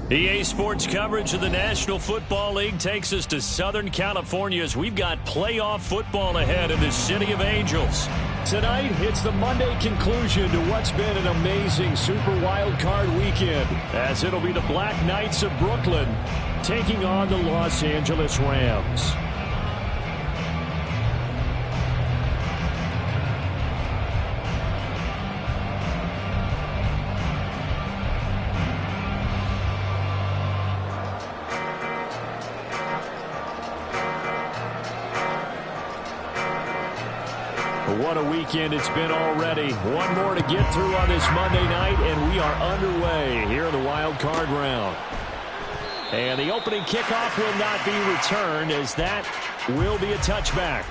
EA Sports coverage of the National Football League takes us to Southern California as we've got playoff football ahead in the City of Angels. Tonight, it's the Monday conclusion to what's been an amazing Super Wildcard weekend, as it'll be the Black Knights of Brooklyn taking on the Los Angeles Rams. What a weekend it's been already. One more to get through on this Monday night, and we are underway here in the wild card round. And the opening kickoff will not be returned, as that will be a touchback.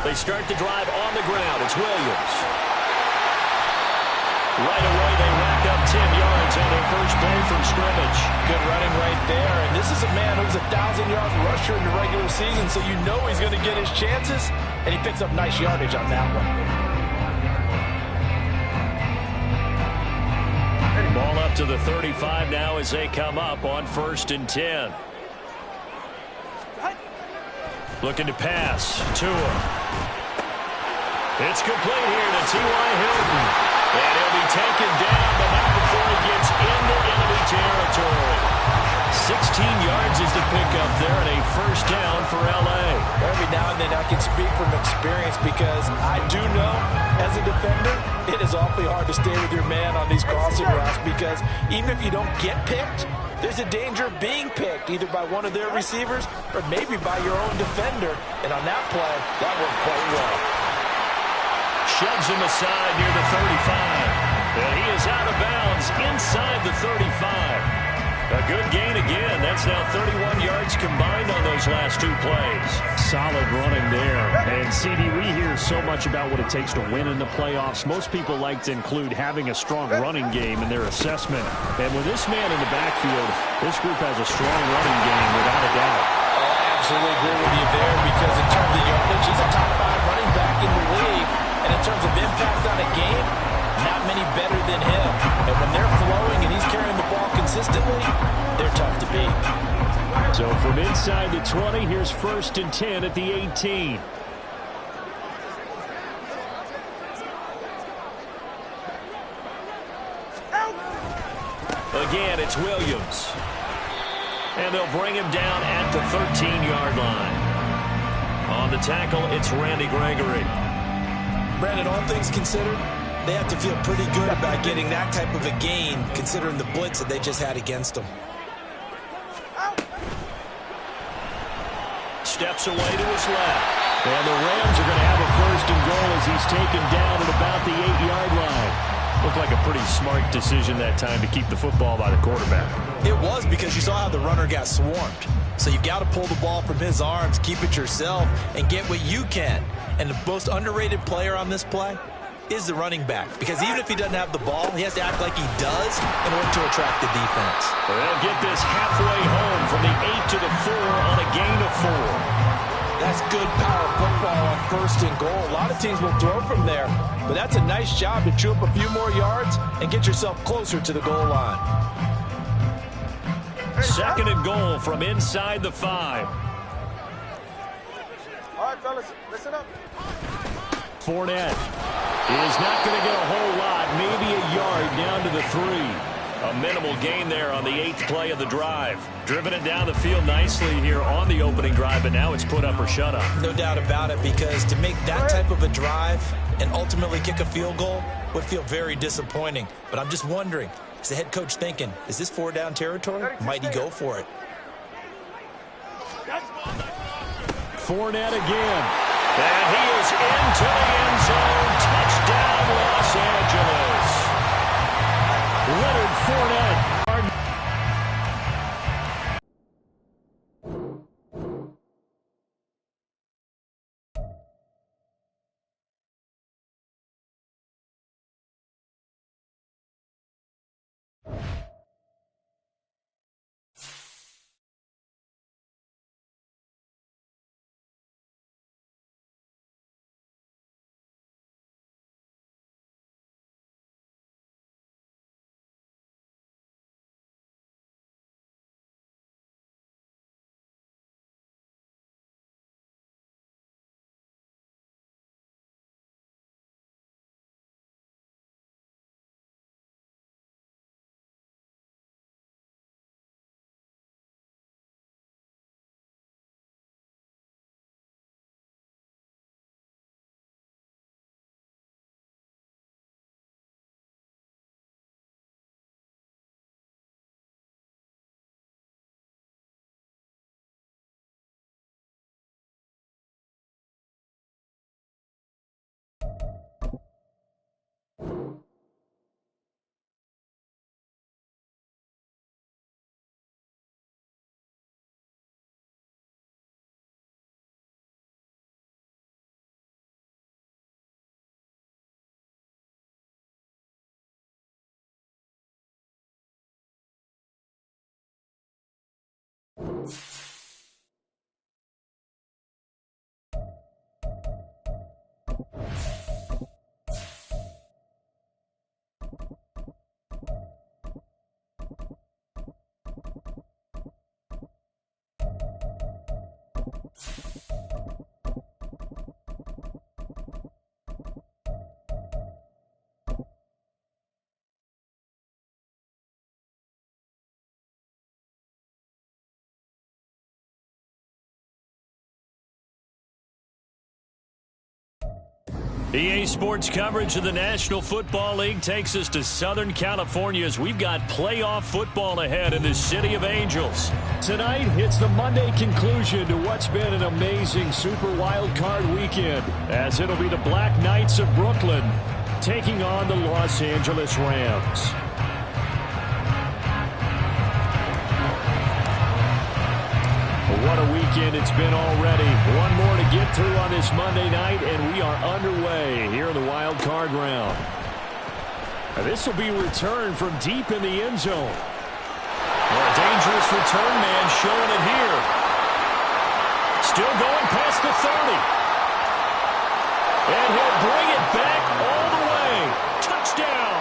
They start the drive on the ground. It's Williams. Right away, they rack up 10 yards on their first play from scrimmage. Good running right there. And this is a man who's a 1,000-yard rusher in the regular season, so you know he's going to get his chances, and he picks up nice yardage on that one. Ball up to the 35 now as they come up on 1st and 10. Looking to pass. Tua. It's complete here to T.Y. Hilton. And he'll be taken down, but not before he gets into enemy territory. 16 yards is the pickup there, and a first down for L.A. Every now and then I can speak from experience, because I do know, as a defender, it is awfully hard to stay with your man on these crossing routes, because even if you don't get picked, there's a danger of being picked, either by one of their receivers or maybe by your own defender. And on that play, that worked quite well. Shoves him aside near the 35. And he is out of bounds inside the 35. A good gain again. That's now 31 yards combined on those last two plays. Solid running there. And, CD, we hear so much about what it takes to win in the playoffs. Most people like to include having a strong running game in their assessment. And with this man in the backfield, this group has a strong running game without a doubt. I absolutely agree with you there, because in terms of yardage, he's a top 5 running back in the league. And in terms of impact on a game, not many better than him. And when they're flowing and he's carrying the ball consistently, they're tough to beat. So from inside the 20, here's 1st and 10 at the 18. Again, it's Williams. And they'll bring him down at the 13-yard line. On the tackle, it's Randy Gregory. Brandon, all things considered, they have to feel pretty good about getting that type of a gain, considering the blitz that they just had against them. Steps away to his left. And the Rams are going to have a 1st and goal as he's taken down at about the 8-yard line. Looked like a pretty smart decision that time to keep the football by the quarterback. It was, because you saw how the runner got swarmed. So you've got to pull the ball from his arms, keep it yourself, and get what you can. And the most underrated player on this play is the running back, because even if he doesn't have the ball, he has to act like he does in order to attract the defense. They'll get this halfway home from the 8 to the 4 on a gain of 4. That's good power football on 1st and goal. A lot of teams will throw from there, but that's a nice job to chew up a few more yards and get yourself closer to the goal line. 2nd and goal from inside the 5. All right, fellas, listen up. Fournette is not going to get a whole lot, maybe a yard down to the 3. A minimal gain there on the 8th play of the drive. Driven it down the field nicely here on the opening drive, but now it's put up or shut up. No doubt about it, because to make that type of a drive and ultimately kick a field goal would feel very disappointing. But I'm just wondering, is the head coach thinking, is this 4-down territory? Might he go for it? Fournette again. And he is into the end zone. Touchdown, Los Angeles. Leonard Fournette. EA Sports coverage of the National Football League takes us to Southern California as we've got playoff football ahead in the City of Angels. Tonight, it's the Monday conclusion to what's been an amazing Super Wildcard weekend, as it'll be the Black Knights of Brooklyn taking on the Los Angeles Rams. What a weekend it's been already. One more to get through on this Monday night, and we are underway here in the wild card round. This will be returned from deep in the end zone. A dangerous return man showing it here. Still going past the 30. And he'll bring it back all the way. Touchdown.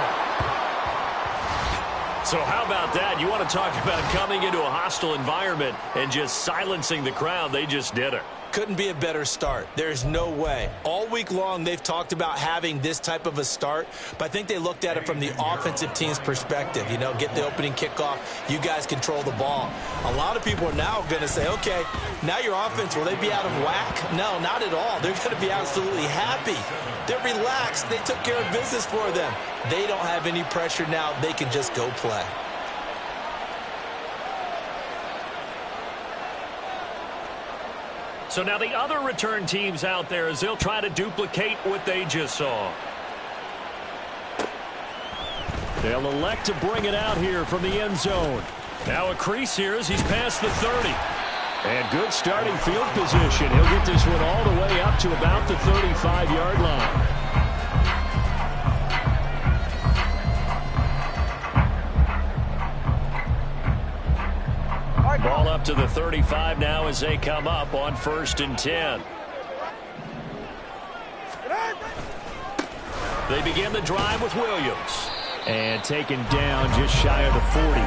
So how about that? You want to talk about coming into a hostile environment and just silencing the crowd. They just did it. Couldn't be a better start. There's no way. All week long, they've talked about having this type of a start, but I think they looked at it from the offensive team's perspective. You know, get the opening kickoff. You guys control the ball. A lot of people are now going to say, okay, now your offense, will they be out of whack? No, not at all. They're going to be absolutely happy. They're relaxed. They took care of business for them. They don't have any pressure now. They can just go play. So now the other return teams out there as they'll try to duplicate what they just saw. They'll elect to bring it out here from the end zone. Now a crease here as he's past the 30. And good starting field position. He'll get this one all the way up to about the 35-yard line. Ball up to the 35 now as they come up on 1st and 10. They begin the drive with Williams. And taken down just shy of the 40.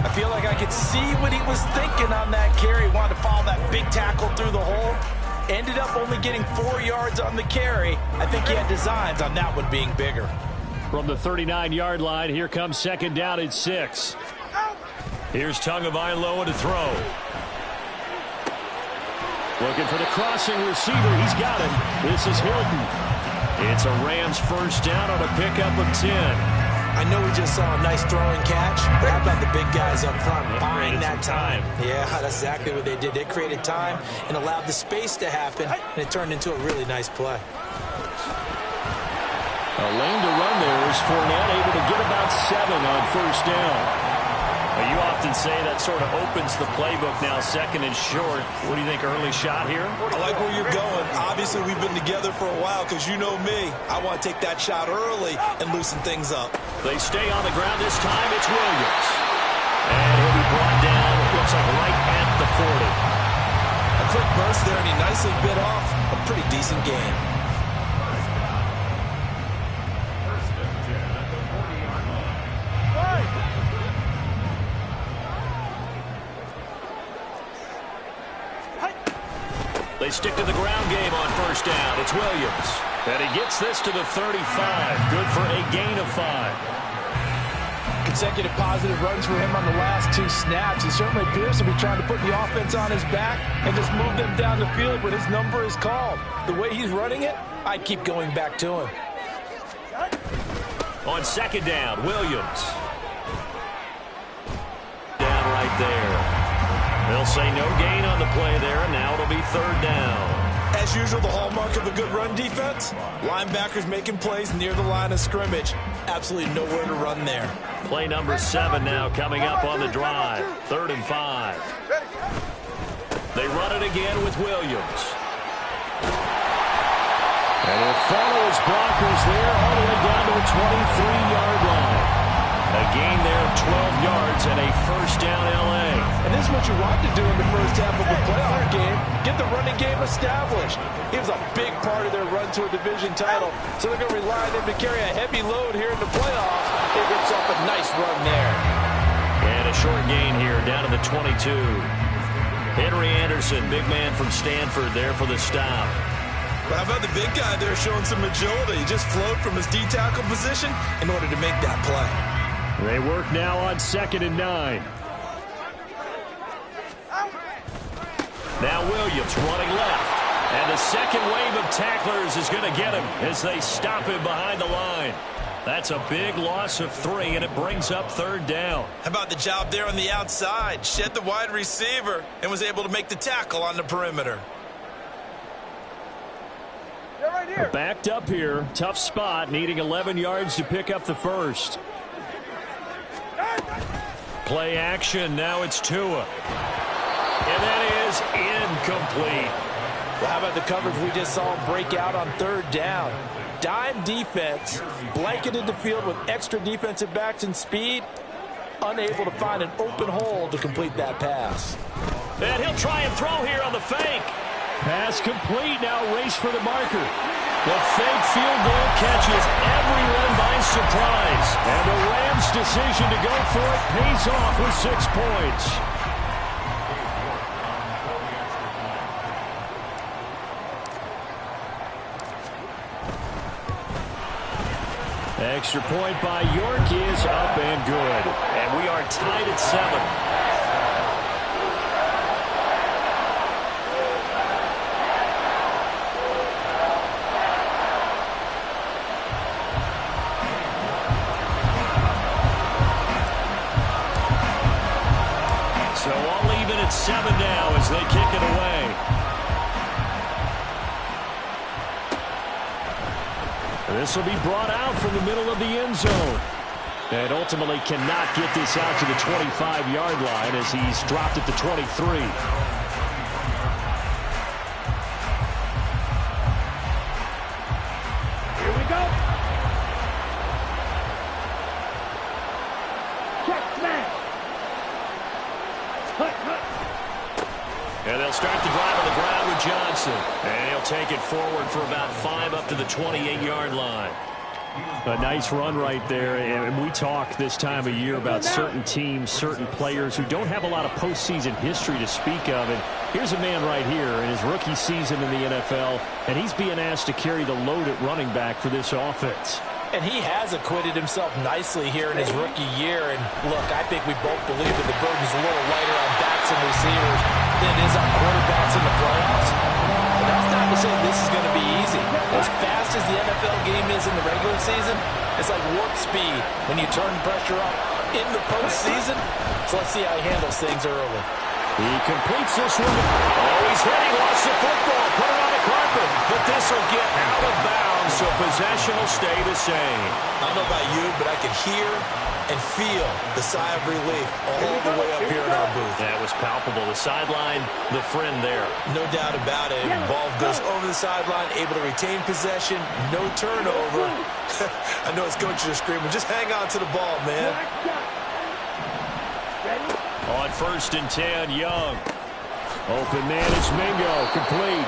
I feel like I could see what he was thinking on that carry. Wanted to follow that big tackle through the hole. Ended up only getting 4 yards on the carry. I think he had designs on that one being bigger. From the 39-yard line, here comes second down at 6. Here's Tagovailoa to throw. Looking for the crossing receiver. He's got him. This is Hilton. It's a Rams first down on a pickup of 10. I know we just saw a nice throwing catch, but how about the big guys up front buying that time? Yeah, that's exactly what they did. They created time and allowed the space to happen, and it turned into a really nice play. A lane to run there is Fournette, able to get about 7 on first down. Well, you often say that sort of opens the playbook now, second and short. What do you think, early shot here? I like where you're going. Obviously, we've been together for a while because you know me. I want to take that shot early and loosen things up. They stay on the ground this time. It's Williams. And he'll be brought down, looks like right at the 40. A quick burst there, and he nicely bit off a pretty decent game. They stick to the ground game on first down. It's Williams. And he gets this to the 35. Good for a gain of 5. Consecutive positive runs for him on the last 2 snaps. He certainly appears to be trying to put the offense on his back and just move them down the field when his number is called. The way he's running it, I'd keep going back to him. On second down, Williams. Down right there. They'll say no gain on the play there, and now it'll be third down. As usual, the hallmark of a good run defense, linebackers making plays near the line of scrimmage. Absolutely nowhere to run there. Play number 7 now coming up on the drive. 3rd and 5. They run it again with Williams. And they'll follow his blockers there all the way down to the 23-yard line. A gain there of 12 yards and a first down L.A. And this is what you want to do in the first half of a playoff game. Get the running game established. He was a big part of their run to a division title. So they're going to rely on him to carry a heavy load here in the playoffs. He gets off a nice run there. And a short gain here down to the 22. Henry Anderson, big man from Stanford there for the stop. But how about the big guy there showing some agility? He just flowed from his D-tackle position in order to make that play. They work now on 2nd and 9. Now Williams running left. And the second wave of tacklers is going to get him as they stop him behind the line. That's a big loss of 3, and it brings up 3rd down. How about the job there on the outside? Shed the wide receiver and was able to make the tackle on the perimeter. Right backed up here. Tough spot, needing 11 yards to pick up the first. Play action. Now it's Tua. And that is incomplete. Well, how about the coverage we just saw him break out on 3rd down? Dime defense, blanketed the field with extra defensive backs and speed, unable to find an open hole to complete that pass. And he'll try and throw here on the fake. Pass complete. Now race for the marker. The fake field goal catches everyone by surprise. And the Rams' decision to go for it pays off with 6 points. Extra point by York is up and good. And we are tied at 7. So all even at 7 now as they kick it away. This will be brought out from the middle of the end zone. And ultimately cannot get this out to the 25-yard line as he's dropped at the 23. Here we go. And they'll start the drive on the ground with Johnson. And he'll take it forward for about 5 up to the 28-yard line. A nice run right there. And we talk this time of year about certain teams, certain players who don't have a lot of postseason history to speak of. And here's a man right here in his rookie season in the NFL, and he's being asked to carry the load at running back for this offense. And he has acquitted himself nicely here in his rookie year. And look, I think we both believe that the burden's a little lighter on backs and receivers than it is on quarterbacks in the playoffs. But that's not to say this is going to be easy. As fast as the NFL game is in the regular season, it's like warp speed when you turn pressure up in the postseason. So let's see how he handles things early. He completes this one. Oh, he's ready. Lost the football. Put it on the carpet. But this will get out of bounds, so possession will stay the same. I don't know about you, but I can hear and feel the sigh of relief all the way up here in our booth. That was palpable. The sideline, the friend there. No doubt about it. The ball goes over the sideline, able to retain possession, no turnover. I know his coaches are screaming, just hang on to the ball, man. On 1st and 10, Young. Open man, it's Mingo, complete.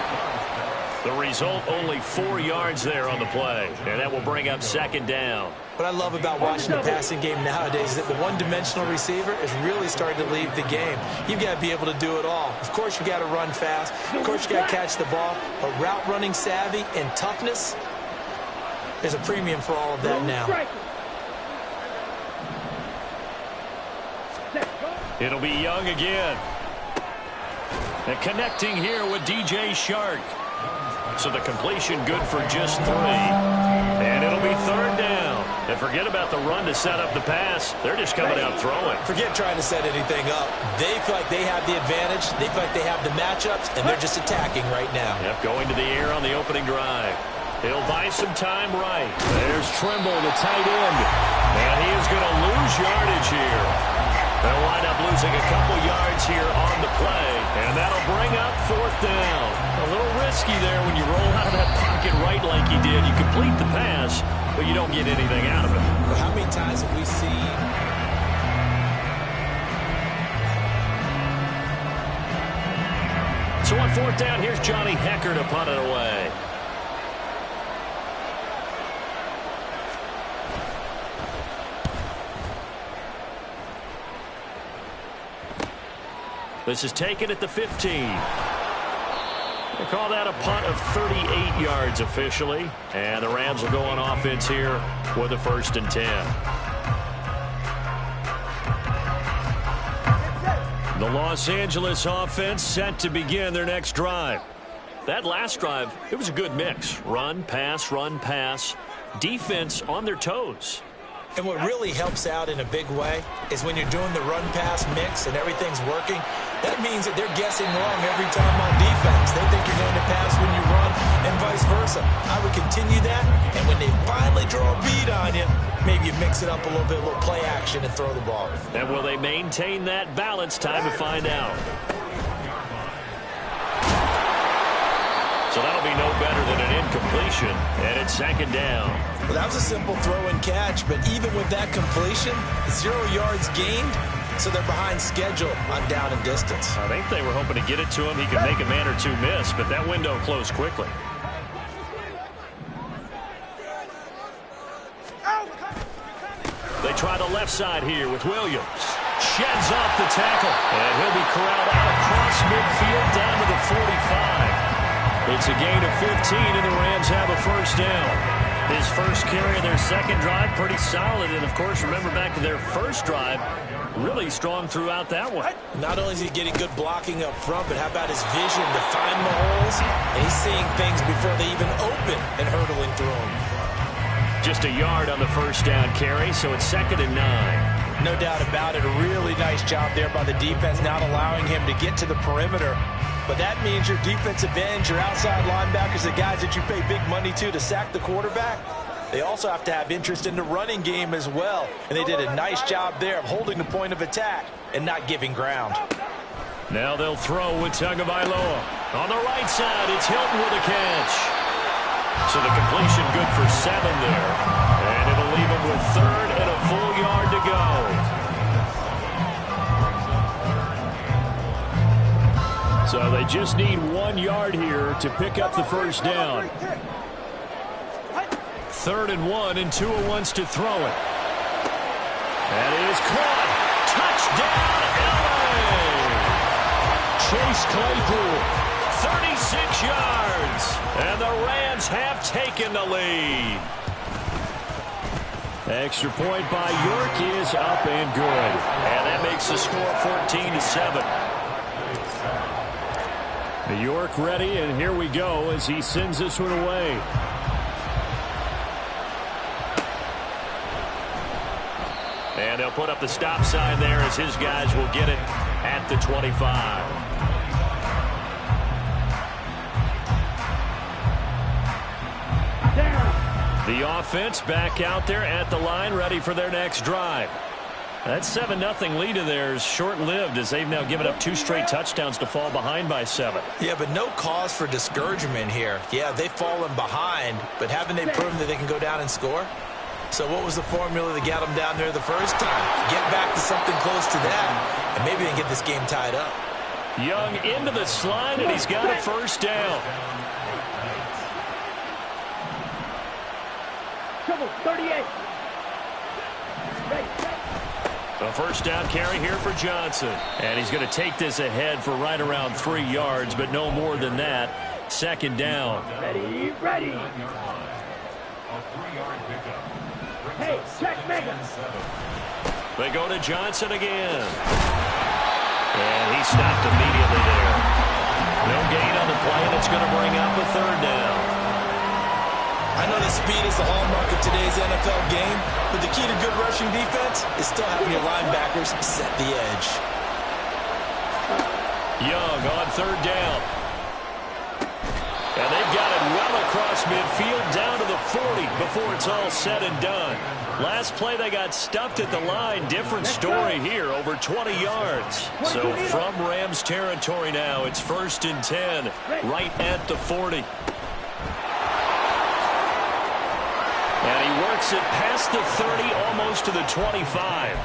The result, only 4 yards there on the play. And that will bring up 2nd down. What I love about watching the passing game nowadays is that the one-dimensional receiver is really starting to leave the game. You've got to be able to do it all. Of course, you've got to run fast. Of course, you've got to catch the ball. But route running savvy and toughness, there's a premium for all of that now. It'll be Young again. And connecting here with DJ Shark. So the completion good for just 3. And it'll be 3rd down. And forget about the run to set up the pass. They're just coming out throwing. Forget trying to set anything up. They feel like they have the advantage. They feel like they have the matchups, and they're just attacking right now. Yep, going to the air on the opening drive. He'll buy some time right. There's Trimble, the tight end. And he is going to lose yardage here. They'll wind up losing a couple yards here on the play, and that'll bring up 4th down. A little risky there when you roll out of that pocket right like you did. You complete the pass, but you don't get anything out of it. Well, how many times have we seen... So on 4th down, here's Johnny Hecker to punt it away. This is taken at the 15. They call that a punt of 38 yards officially. And the Rams will go on offense here with a 1st and 10. The Los Angeles offense set to begin their next drive. That last drive, it was a good mix. Run, pass, defense on their toes. And what really helps out in a big way is when you're doing the run-pass mix and everything's working, that means that they're guessing wrong every time on defense. They think you're going to pass when you run and vice versa. I would continue that, and when they finally draw a beat on you, maybe you mix it up a little bit, a little play action, and throw the ball. And will they maintain that balance? Time to find out. So that'll be no better than an incompletion, and it's 2nd down. Well, that was a simple throw and catch, but even with that completion, 0 yards gained, so they're behind schedule on down and distance. I think they were hoping to get it to him. He could make a man or two miss, but that window closed quickly. They try the left side here with Williams. Sheds off the tackle, and he'll be corralled out across midfield down to the 45. It's a gain of 15, and the Rams have a 1st down. His first carry of their 2nd drive, pretty solid. And, of course, remember back to their first drive, really strong throughout that one. Not only is he getting good blocking up front, but how about his vision to find the holes? And he's seeing things before they even open and hurdling through them. Just a yard on the 1st down carry, so it's 2nd and 9. No doubt about it. A really nice job there by the defense, not allowing him to get to the perimeter. But that means your defensive ends, your outside linebackers, the guys that you pay big money to sack the quarterback, they also have to have interest in the running game as well. And they did a nice job there of holding the point of attack and not giving ground. Now they'll throw with Tagovailoa. On the right side, it's Hilton with a catch. So the completion good for 7 there. And it'll leave him with 3rd and a full yard to go. So they just need 1 yard here to pick up the 1st down. 3rd and 1, and Tua wants to throw it. That is caught. Touchdown, LA! Chase Claypool, 36 yards, and the Rams have taken the lead. Extra point by York is up and good. And that makes the score 14-7. York ready, and here we go as he sends this one away. And they'll put up the stop sign there as his guys will get it at the 25. The offense back out there at the line, ready for their next drive. That 7-0 lead of theirs short-lived as they've now given up 2 straight touchdowns to fall behind by 7. Yeah, but no cause for discouragement here. Yeah, they've fallen behind, but haven't they proven that they can go down and score? So what was the formula that got them down there the first time? Get back to something close to that, and maybe they can get this game tied up. Young into the slide, and he's got a first down. 38. A first down carry here for Johnson. And he's going to take this ahead for right around 3 yards, but no more than that. Second down. Ready, ready. Hey, check Mega. They go to Johnson again. And he stopped immediately there. No gain on the play, and it's going to bring up a third down. I know that speed is the hallmark of today's NFL game, but the key to good rushing defense is still having your linebackers set the edge. Young on third down. And they've got it well across midfield down to the 40 before it's all said and done. Last play they got stuffed at the line. Different story here, over 20 yards. So from Rams territory now, it's 1st and 10 right at the 40. And he works it past the 30, almost to the 25.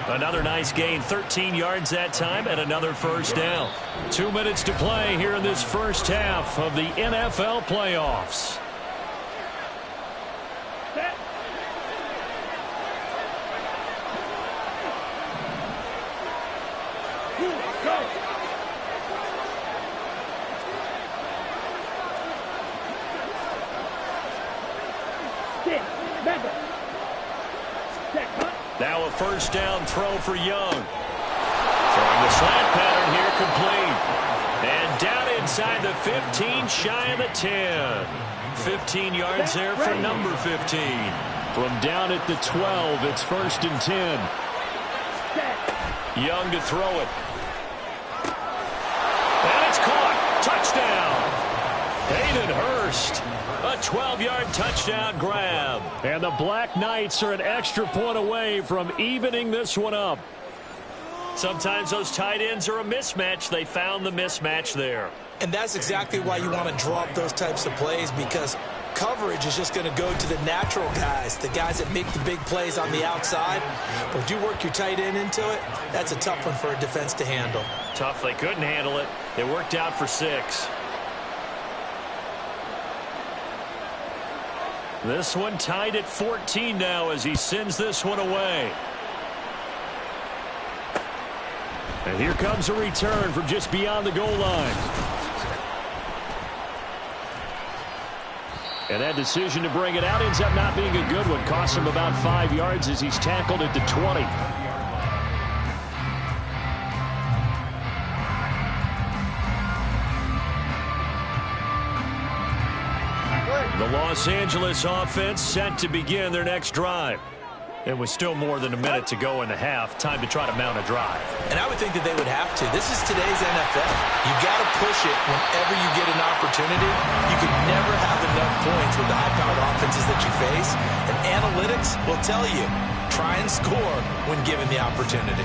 Another nice gain, 13 yards that time, and another first down. 2 minutes to play here in this first half of the NFL playoffs. Now a first down throw for Young. Throwing the slant pattern here complete. And down inside the 15, shy of the 10. 15 yards there for number 15. From down at the 12, it's 1st and 10. Young to throw it. And it's caught. Touchdown. Hayden Hurst. A 12-yard touchdown grab. And the Black Knights are an extra point away from evening this one up. Sometimes those tight ends are a mismatch. They found the mismatch there. And that's exactly why you want to draw up those types of plays, because coverage is just going to go to the natural guys, the guys that make the big plays on the outside. But if you work your tight end into it, that's a tough one for a defense to handle. Tough. They couldn't handle it. It worked out for 6. This one tied at 14 now as he sends this one away. And here comes a return from just beyond the goal line. And that decision to bring it out ends up not being a good one. Costs him about 5 yards as he's tackled at the 20. The Los Angeles offense set to begin their next drive. And with still more than a minute to go in the half, time to try to mount a drive. And I would think that they would have to. This is today's NFL. You got to push it whenever you get an opportunity. You can never have enough points with the high-powered offenses that you face. And analytics will tell you, try and score when given the opportunity.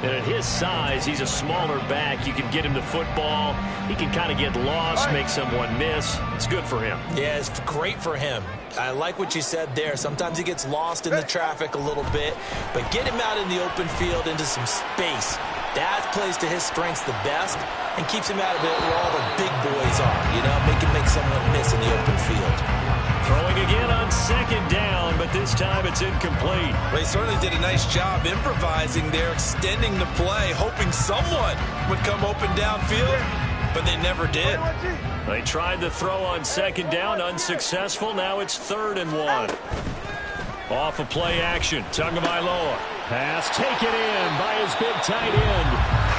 And at his size, he's a smaller back. You can get him to football. He can kind of get lost, make someone miss. It's good for him. Yeah, it's great for him. I like what you said there. Sometimes he gets lost in the traffic a little bit, but get him out in the open field into some space. That plays to his strengths the best and keeps him out of it where all the big boys are, you know, make someone miss in the open field. Throwing again on second down, but this time it's incomplete. Well, he certainly did a nice job improvising there, extending the play, hoping someone would come open downfield, but they never did. They tried to throw on second down, unsuccessful. Now it's 3rd and 1. Off of play action, Tagovailoa. Pass taken in by his big tight end.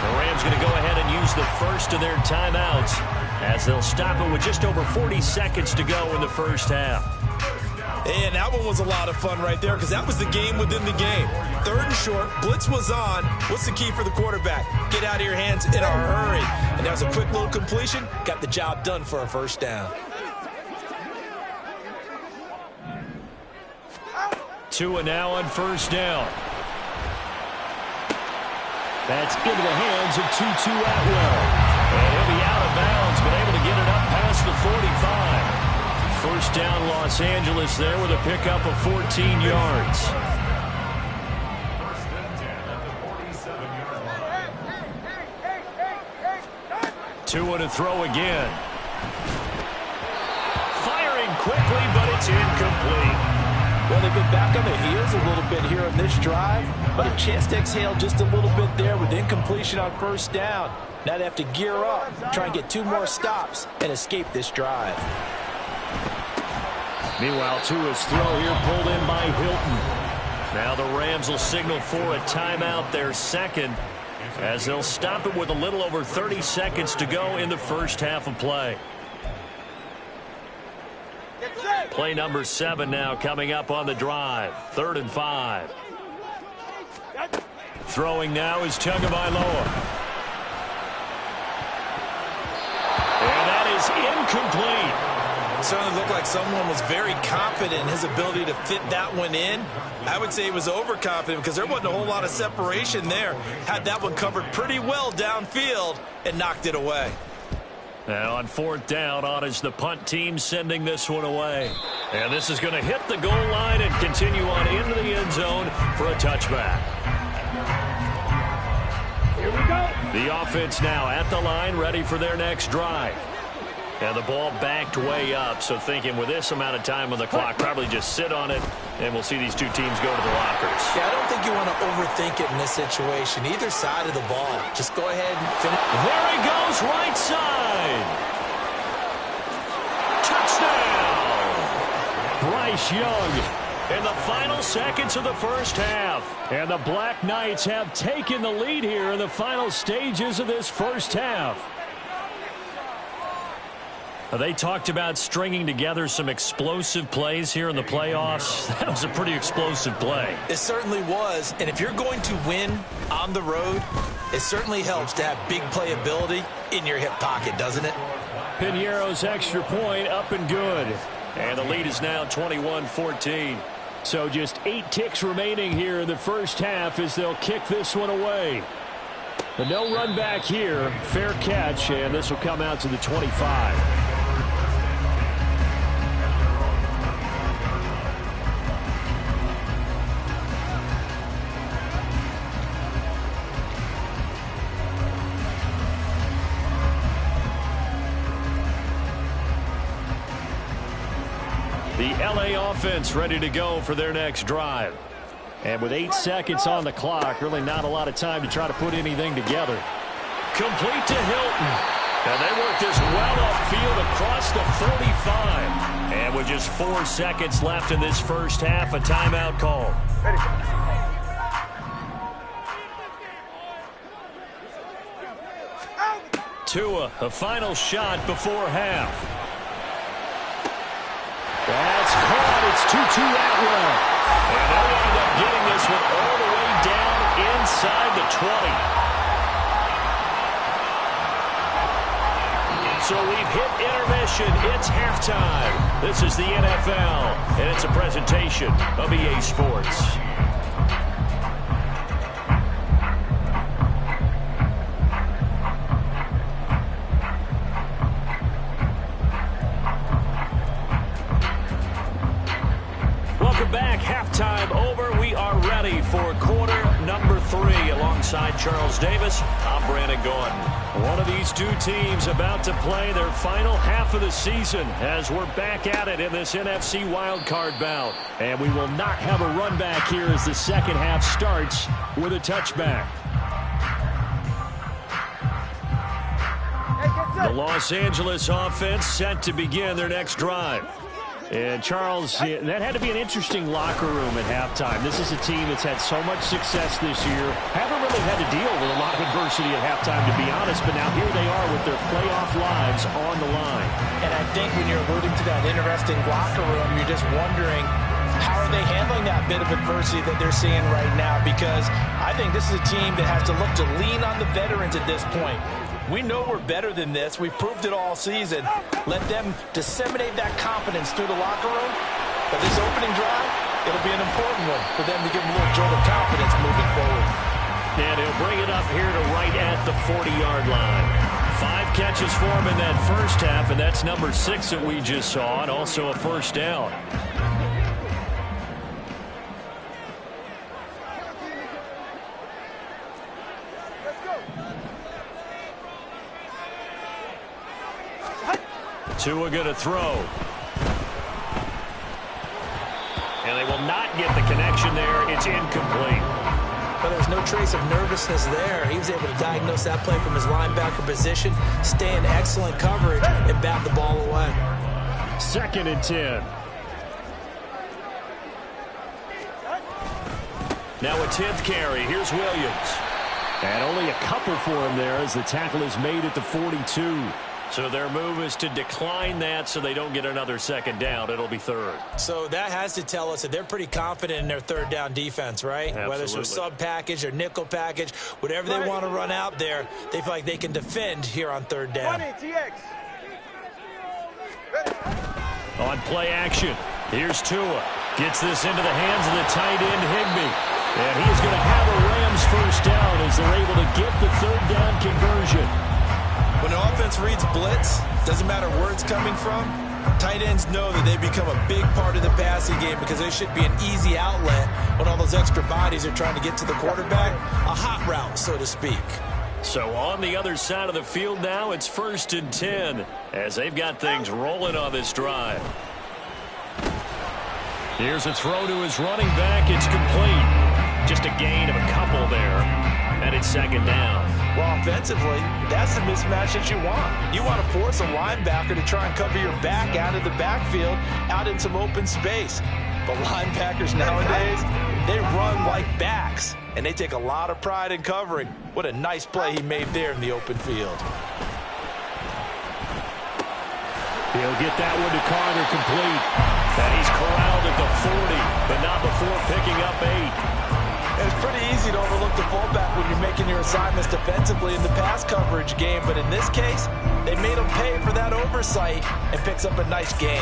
The Rams going to go ahead and use the first of their timeouts as they'll stop it with just over 40 seconds to go in the first half. And that one was a lot of fun right there because that was the game within the game. 3rd and short, blitz was on. What's the key for the quarterback? Get out of your hands in a hurry. And that was a quick little completion. Got the job done for a first down. Tua now on first down. That's into the hands of Tutu Atwell. And he'll be out of bounds, but able to get it up past the 45. First down, Los Angeles there with a pickup of 14 yards. Tua to throw again. Firing quickly, but it's incomplete. Well, they've been back on their heels a little bit here in this drive, but a chance to exhale just a little bit there with incompletion on first down. Now they have to gear up, try and get 2 more stops, and escape this drive. Meanwhile, Tua's throw here pulled in by Hilton. Now the Rams will signal for a timeout, their second, as they'll stop it with a little over 30 seconds to go in the first half of play. Play number 7 now coming up on the drive. 3rd and 5. Throwing now is Tagovailoa. And that is incomplete. It certainly looked like someone was very confident in his ability to fit that one in. I would say he was overconfident because there wasn't a whole lot of separation there. Had that one covered pretty well downfield and knocked it away. Now on 4th down, on is the punt team sending this one away. And this is going to hit the goal line and continue on into the end zone for a touchback. Here we go. The offense now at the line, ready for their next drive. And the ball backed way up, so thinking with this amount of time on the clock, probably just sit on it, and we'll see these 2 teams go to the lockers. Yeah, I don't think you want to overthink it in this situation. Either side of the ball. Just go ahead and finish. There he goes, right side. Touchdown! Bryce Young in the final seconds of the first half. And the Black Knights have taken the lead here in the final stages of this first half. They talked about stringing together some explosive plays here in the playoffs. That was a pretty explosive play. It certainly was. And if you're going to win on the road, it certainly helps to have big playability in your hip pocket, doesn't it? Piñeiro's extra point up and good. And the lead is now 21-14. So just 8 ticks remaining here in the first half as they'll kick this one away. But no run back here. Fair catch, and this will come out to the 25. The LA offense ready to go for their next drive. And with 8 seconds on the clock, really not a lot of time to try to put anything together. Complete to Hilton. And they work this well upfield across the 45. And with just 4 seconds left in this first half, a timeout call. Tua, a final shot before half. That's caught. It's Tutu Atwell. And they'll end up getting this one all the way down inside the 20. So we've hit intermission. It's halftime. This is the NFL, and it's a presentation of EA Sports. Back, halftime over. We are ready for quarter number 3. Alongside Charles Davis, I'm Brandon Gordon. One of these 2 teams about to play their final half of the season as we're back at it in this NFC Wildcard bout. And we will not have a run back here as the second half starts with a touchback. The Los Angeles offense set to begin their next drive. And, Charles, that had to be an interesting locker room at halftime. This is a team that's had so much success this year. Haven't really had to deal with a lot of adversity at halftime, to be honest, but now here they are with their playoff lives on the line. And I think when you're alluding to that interesting locker room, you're just wondering, how are they handling that bit of adversity that they're seeing right now? Because I think this is a team that has to look to lean on the veterans at this point. We know we're better than this. We've proved it all season. Let them disseminate that confidence through the locker room. But this opening drive, it'll be an important one for them to give them a little jolt of confidence moving forward. And he'll bring it up here to right at the 40-yard line. 5 catches for him in that first half, and that's number 6 that we just saw, and also a first down. Tua going to throw. And they will not get the connection there. It's incomplete. But there's no trace of nervousness there. He was able to diagnose that play from his linebacker position, stay in excellent coverage, and bat the ball away. 2nd and 10. Now a 10th carry. Here's Williams. And only a couple for him there as the tackle is made at the 42. So their move is to decline that so they don't get another second down. It'll be 3rd. So that has to tell us that they're pretty confident in their 3rd down defense, right? Absolutely. Whether it's a sub package or nickel package, whatever they want to run out there, they feel like they can defend here on 3rd down. On play action, here's Tua. Gets this into the hands of the tight end, Higbee. And he's going to have a Rams first down as they're able to get the 3rd down conversion. When an offense reads blitz, doesn't matter where it's coming from, tight ends know that they become a big part of the passing game because they should be an easy outlet when all those extra bodies are trying to get to the quarterback. A hot route, so to speak. So on the other side of the field now, it's 1st and 10 as they've got things rolling on this drive. Here's a throw to his running back. It's complete. Just a gain of a couple there. And it's 2nd down. Well, offensively, that's the mismatch that you want. You want to force a linebacker to try and cover your back out of the backfield, out in some open space. But linebackers nowadays, they run like backs, and they take a lot of pride in covering. What a nice play he made there in the open field. He'll get that one to Carter complete. And he's corralled at the 40, but not before picking up 8. It's pretty easy to overlook the fullback when you're making your assignments defensively in the pass coverage game, but in this case, they made him pay for that oversight and picks up a nice gain.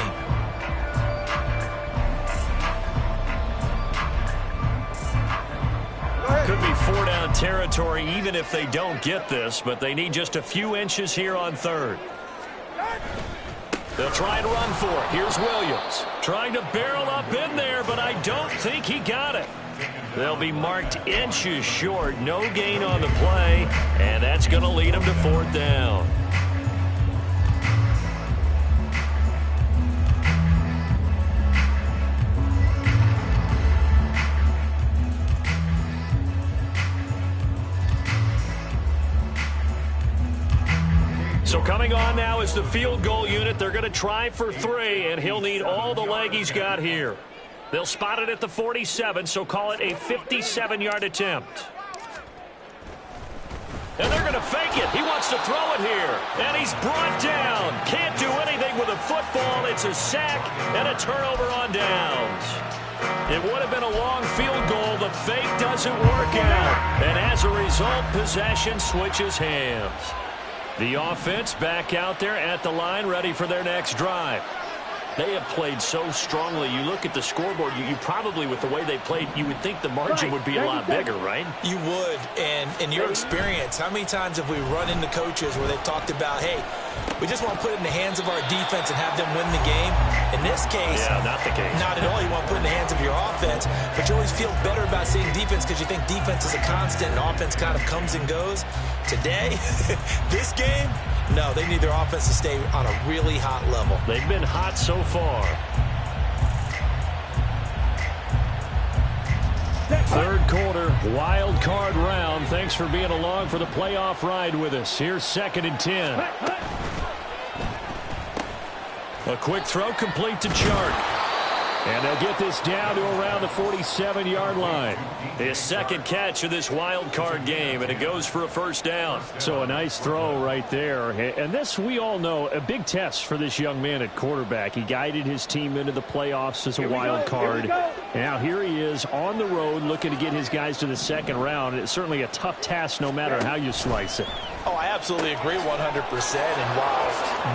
Could be 4-down territory even if they don't get this, but they need just a few inches here on 3rd. They'll try and run for it. Here's Williams. Trying to barrel up in there, but I don't think he got it. They'll be marked inches short. No gain on the play, and that's going to lead them to 4th down. So coming on now is the field goal unit. They're going to try for 3, and he'll need all the leg he's got here. They'll spot it at the 47, so call it a 57-yard attempt. And they're going to fake it. He wants to throw it here. And he's brought down. Can't do anything with a football. It's a sack and a turnover on downs. It would have been a long field goal. The fake doesn't work out. And as a result, possession switches hands. The offense back out there at the line, ready for their next drive. They have played so strongly. You look at the scoreboard, you probably, with the way they played, you would think the margin would be a lot bigger, right? You would. And in your experience, how many times have we run into coaches where they've talked about, hey, we just want to put it in the hands of our defense and have them win the game? In this case, yeah, not the case. Not at all. You want to put it in the hands of your offense, but you always feel better about seeing defense because you think defense is a constant and offense kind of comes and goes. Today, this game, no, they need their offense to stay on a really hot level. They've been hot so far. Third quarter, wild card round. Thanks for being along for the playoff ride with us. Here's 2nd and 10. A quick throw complete to Chark. And they'll get this down to around the 47-yard line. His second catch of this wild card game, and it goes for a first down. So a nice throw right there. And this, we all know, a big test for this young man at quarterback. He guided his team into the playoffs as a wild card. Now here he is on the road looking to get his guys to the second round. It's certainly a tough task no matter how you slice it. Oh, I absolutely agree 100%. And while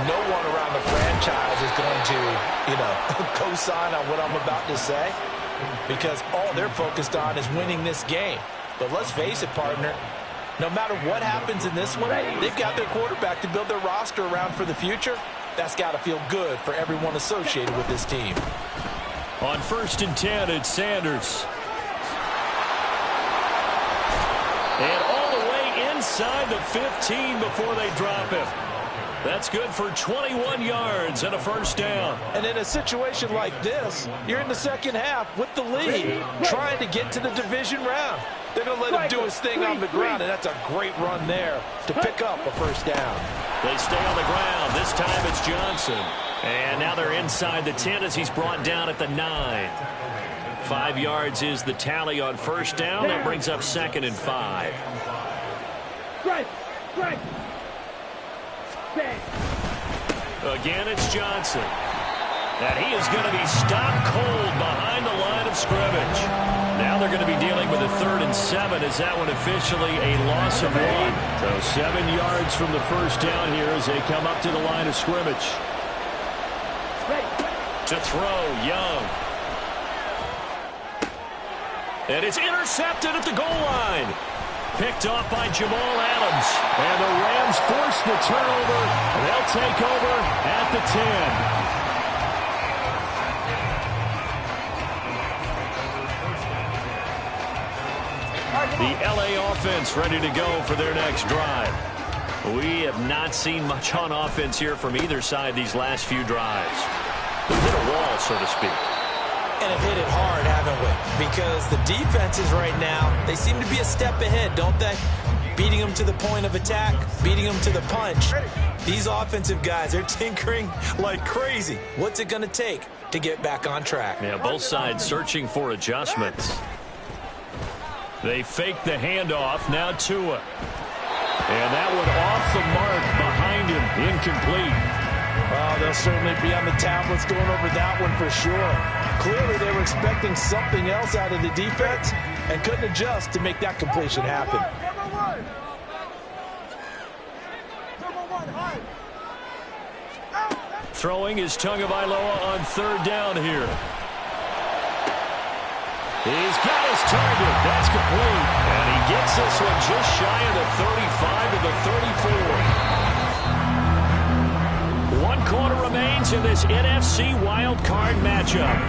no one around the franchise is going to, co-sign on what I'm about to say, because all they're focused on is winning this game. But let's face it, partner, no matter what happens in this one, they've got their quarterback to build their roster around for the future. That's got to feel good for everyone associated with this team. On 1st and 10, it's Sanders. And all the way inside the 15 before they drop him. That's good for 21 yards and a first down. And in a situation like this, you're in the second half with the lead, trying to get to the division round. They're going to let him do his thing on the ground, and that's a great run there to pick up a first down. They stay on the ground. This time it's Johnson. And now they're inside the 10 as he's brought down at the 9. 5 yards is the tally on first down. That brings up 2nd and 5. Again, it's Johnson. And he is going to be stopped cold behind the line of scrimmage. Now they're going to be dealing with a 3rd and 7. Is that one officially a loss of 1? So 7 yards from the first down here as they come up to the line of scrimmage. To throw, Young. And it's intercepted at the goal line. Picked off by Jamal Adams. And the Rams force the turnover. They'll take over at the 10. The LA offense ready to go for their next drive. We have not seen much on offense here from either side these last few drives. They've hit a wall, so to speak. And have hit it hard, haven't we? Because the defenses right now, they seem to be a step ahead, don't they? Beating them to the point of attack, beating them to the punch. These offensive guys, they're tinkering like crazy. What's it going to take to get back on track? Yeah, both sides searching for adjustments. They fake the handoff. Now Tua. And that one off the mark behind him. Incomplete. Oh, they'll certainly be on the tablets going over that one for sure. Clearly, they were expecting something else out of the defense and couldn't adjust to make that completion happen. Throwing is Tagovailoa on 3rd down here. He's got his target. That's complete. And he gets this one just shy of the 35 to the 34. 1 quarter remains in this NFC wildcard matchup.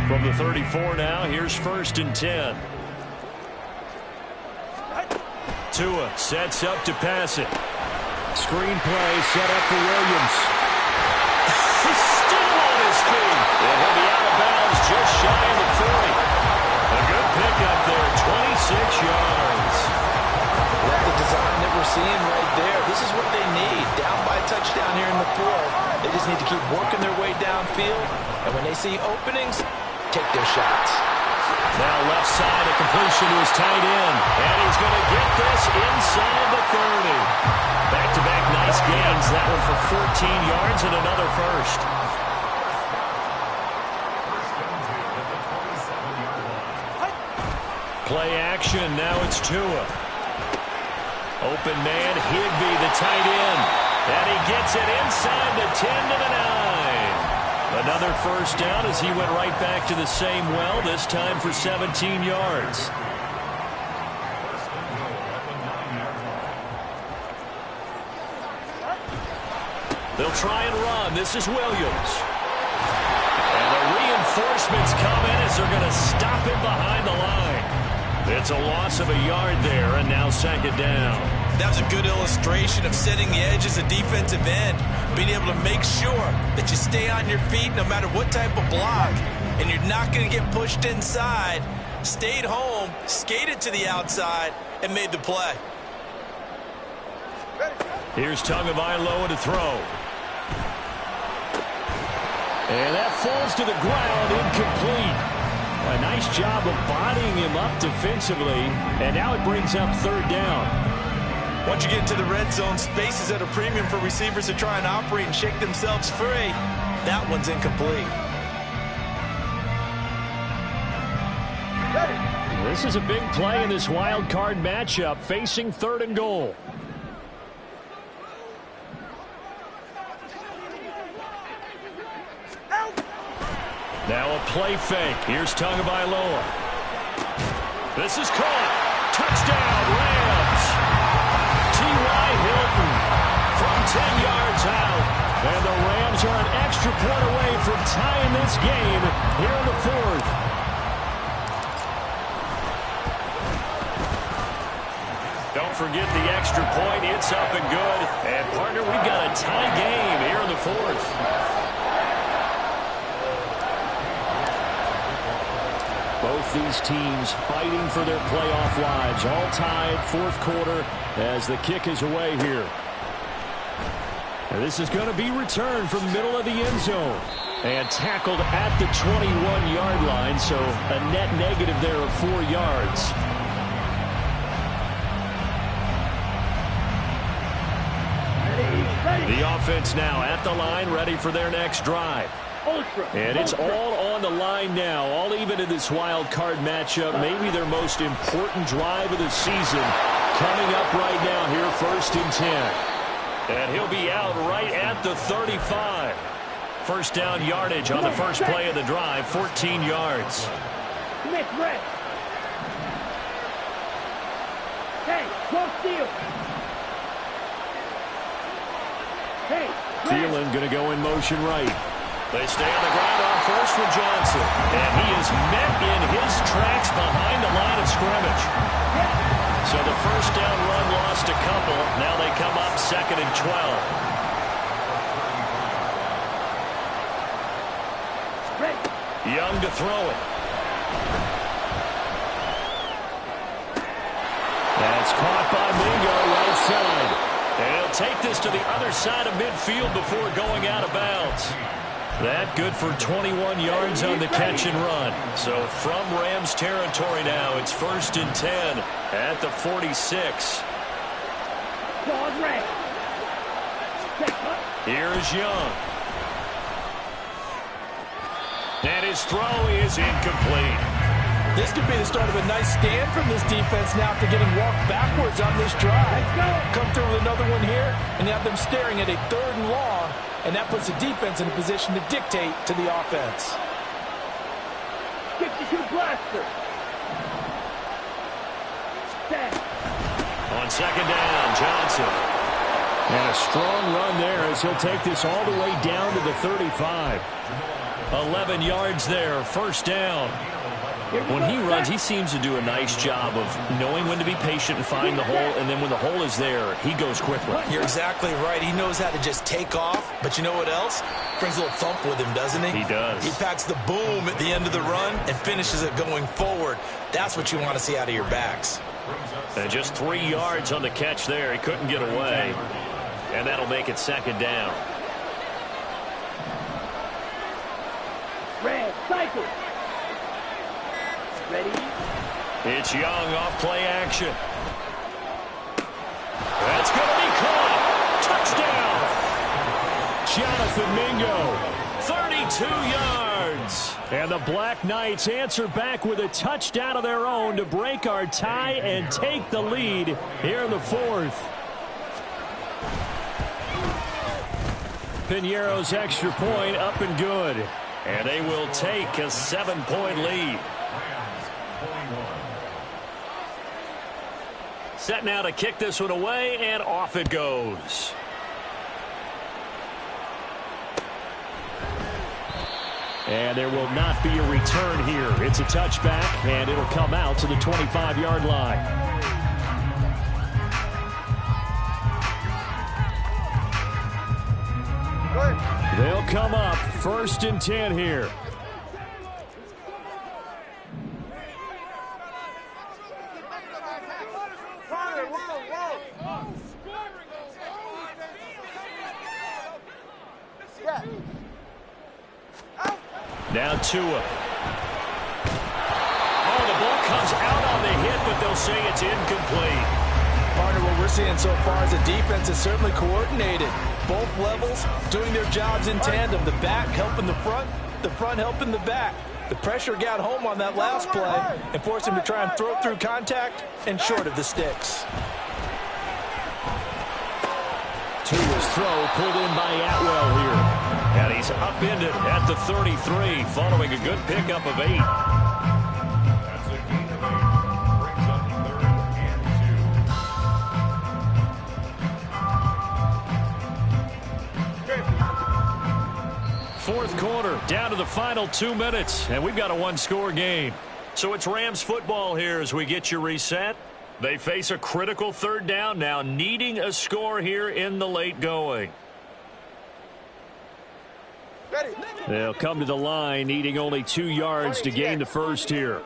From the 34 now, here's 1st and 10. Tua sets up to pass it. Screenplay set up for Williams. He's still on his feet. And he'll be out of bounds just shy of the 40. A good pickup there, 26 yards. Love the design that we're seeing right there. This is what they need. Down by a touchdown here in the 4th. They just need to keep working their way downfield. And when they see openings, take their shots. Now left side, a completion to his tight end. And he's going to get this inside the 30. Back-to-back nice gains. That one for 14 yards and another first. Play action. Now it's Tua. Open man, Higbee, the tight end. And he gets it inside the 10 to the 9. Another first down as he went right back to the same well, this time for 17 yards. They'll try and run. This is Williams. And the reinforcements come in as they're going to stop him behind the line. It's a loss of a yard there, and now 2nd down. That was a good illustration of setting the edge as a defensive end, being able to make sure that you stay on your feet no matter what type of block, and you're not going to get pushed inside stayed home, skated to the outside, and made the play. Here's Tagovailoa to throw. And that falls to the ground, incomplete. A nice job of bodying him up defensively, and now it brings up third down. Once you get into the red zone, space is at a premium for receivers to try and operate and shake themselves free. That one's incomplete. This is a big play in this wild card matchup, facing third and goal. Now a play fake. Here's Tagovailoa. This is caught. Touchdown, Rams. T.Y. Hilton from 10 yards out. And the Rams are an extra point away from tying this game here in the fourth. Don't forget the extra point. It's up and good. And, partner, we've got a tie game here in the fourth. Both these teams fighting for their playoff lives. All tied, fourth quarter, as the kick is away here. And this is going to be returned from the middle of the end zone. And tackled at the 21-yard line, so a net negative there of 4 yards. The offense now at the line, ready for their next drive. And it's all on the line now, all even in this wild card matchup. Maybe their most important drive of the season coming up right now here, 1st and 10. And he'll be out right at the 35. First down yardage on the first play of the drive, 14 yards. Hey, close steal. Hey, Thielen going to go in motion right. They stay on the ground on first with Johnson. And he is met in his tracks behind the line of scrimmage. So the first down run lost a couple. Now they come up 2nd and 12. Young to throw it. That's caught by Mingo right side. And he'll take this to the other side of midfield before going out of bounds. That good for 21 yards on the catch and run. So from Rams territory now, it's 1st and 10 at the 46. Here's Young. And his throw is incomplete. This could be the start of a nice stand from this defense now after getting walked backwards on this drive. Come through with another one here, and have them staring at a 3rd and long, and that puts the defense in a position to dictate to the offense. 52 blaster. On 2nd down, Johnson. And a strong run there as he'll take this all the way down to the 35. 11 yards there, 1st down. When he runs, he seems to do a nice job of knowing when to be patient and find the hole, and then when the hole is there, he goes quickly. You're exactly right. He knows how to just take off, but you know what else? Brings a little thump with him, doesn't he? He does. He packs the boom at the end of the run and finishes it going forward. That's what you want to see out of your backs. And just 3 yards on the catch there. He couldn't get away, and that'll make it 2nd down. Red, cycle. Ready? It's Young off play action. That's going to be caught. Touchdown. Jonathan Mingo, 32 yards. And the Black Knights answer back with a touchdown of their own to break our tie and take the lead here in the fourth. Piñeiro's extra point up and good. And they will take a 7-point lead. Set now to kick this one away, and off it goes. And there will not be a return here. It's a touchback, and it'll come out to the 25-yard line. They'll come up 1st and 10 here. Now Tua. Oh, the ball comes out on the hit, but they'll say it's incomplete. Partner, what we're seeing so far is the defense is certainly coordinated. Both levels doing their jobs in tandem. The back helping the front helping the back. The pressure got home on that last play and forced him to try and throw through contact and short of the sticks. Tua's throw pulled in by Atwell here. And he's upended at the 33 following a good pickup of 8. Fourth quarter, down to the final 2 minutes, and we've got a one-score game. So it's Rams football here as we get you reset. They face a critical third down now, needing a score here in the late going. They'll come to the line, needing only 2 yards to gain the first here.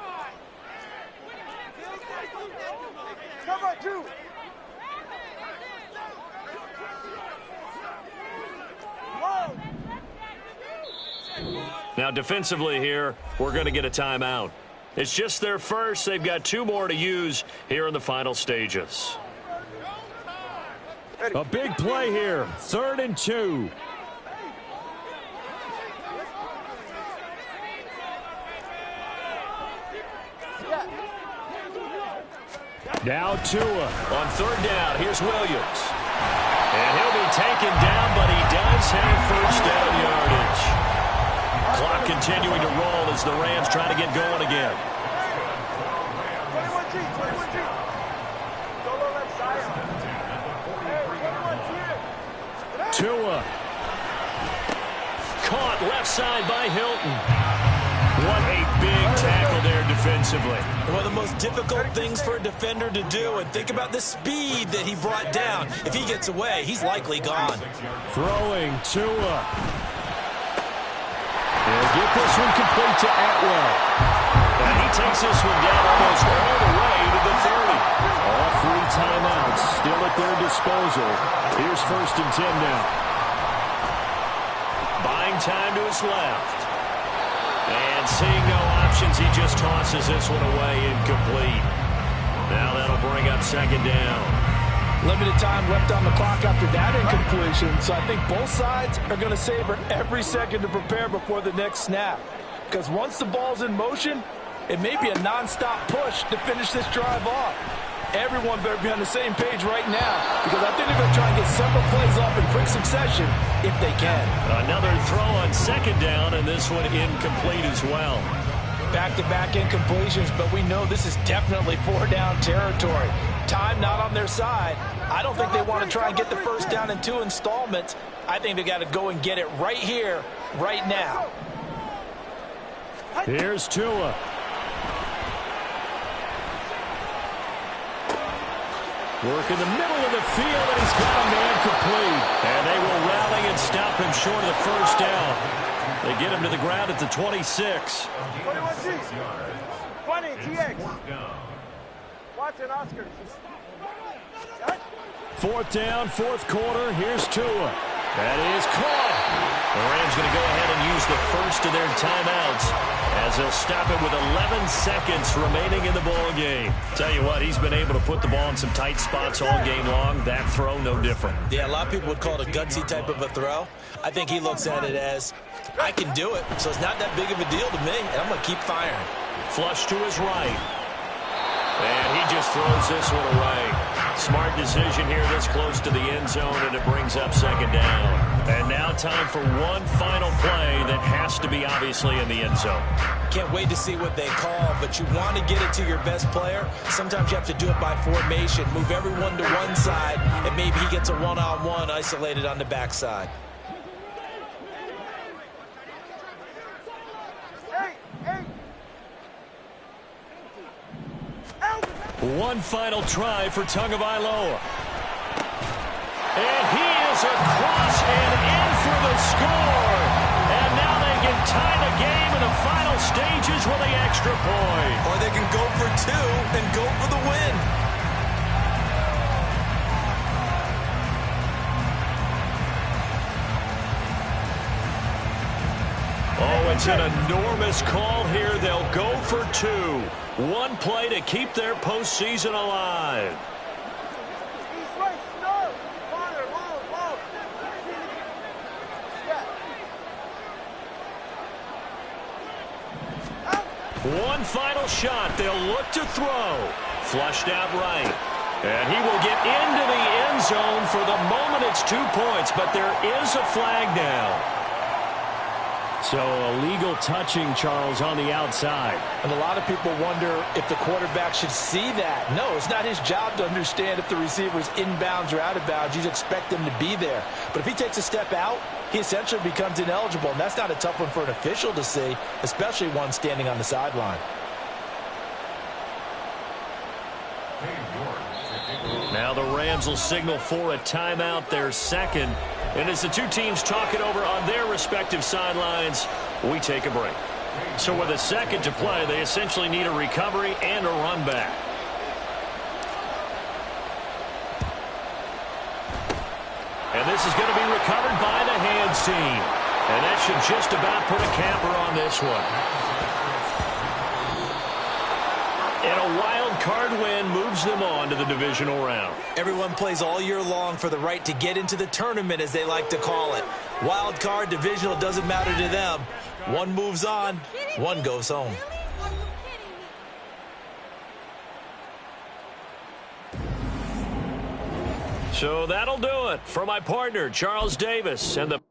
Now defensively here, we're going to get a timeout. It's just their first. They've got 2 more to use here in the final stages. A big play here. 3rd and 2. Now Tua on 3rd down. Here's Williams. And he'll be taken down, but he does have first down yardage. Clock continuing to roll as the Rams try to get going again. Tua. Caught left side by Hilton. What a big tackle there defensively. One of the most difficult things for a defender to do, and think about the speed that he brought down. If he gets away, he's likely gone. Throwing Tua. He'll get this one complete to Atwell. And he takes this one down almost all the way to the 30. All 3 timeouts still at their disposal. Here's 1st and 10 now. Buying time to his left. And seeing no options, he just tosses this one away incomplete. Now that'll bring up 2nd down. Limited time left on the clock after that incompletion, so I think both sides are going to savor every second to prepare before the next snap. Because once the ball's in motion, it may be a non-stop push to finish this drive off. Everyone better be on the same page right now, because I think they're going to try and get several plays off in quick succession if they can. Another throw on 2nd down, and this one incomplete as well. Back-to-back incompletions, but we know this is definitely 4-down territory. Time not on their side. I don't think they want to try and get the first down in 2 installments. I think they got to go and get it right here, right now. Here's Tua. Work in the middle of the field, and he's got a man complete. And they will rally and stop him short of the first down. They get him to the ground at the 26. 20, TX. Watson, Oscar. 4th down, 4th quarter. Here's Tua. That is caught. The Rams going to go ahead and use the first of their timeouts as they'll stop it with 11 seconds remaining in the ball game. Tell you what, he's been able to put the ball in some tight spots all game long. That throw, no different. Yeah, a lot of people would call it a gutsy type of a throw. I think he looks at it as, I can do it, so it's not that big of a deal to me, and I'm going to keep firing. Flush to his right. And he just throws this one away. Smart decision here this close to the end zone, and it brings up 2nd down. And now time for one final play that has to be obviously in the end zone. Can't wait to see what they call, but you want to get it to your best player. Sometimes you have to do it by formation. Move everyone to one side, and maybe he gets a one-on-one isolated on the backside. One final try for Tagovailoa. And he is across and in for the score. And now they can tie the game in the final stages with the extra point. Or they can go for 2 and go for the win. it's an enormous call here. They'll go for two. One play to keep their postseason alive. One final shot. They'll look to throw. Flushed out right. And he will get into the end zone. For the moment, it's 2 points, but there is a flag now. So illegal touching, Charles, on the outside. And a lot of people wonder if the quarterback should see that. No, it's not his job to understand if the receiver's inbounds or out of bounds. You expect him to be there. But if he takes a step out, he essentially becomes ineligible. And that's not a tough one for an official to see, especially one standing on the sideline. Now the Rams will signal for a timeout, their second. And as the two teams talk it over on their respective sidelines, we take a break. So with a second to play, they essentially need a recovery and a run back. And this is going to be recovered by the hands team. And that should just about put a capper on this one. And a wild card win moves them on to the divisional round. Everyone plays all year long for the right to get into the tournament, as they like to call it. Wild card, divisional, doesn't matter to them. One moves on, one goes home. So that'll do it for my partner, Charles Davis, and the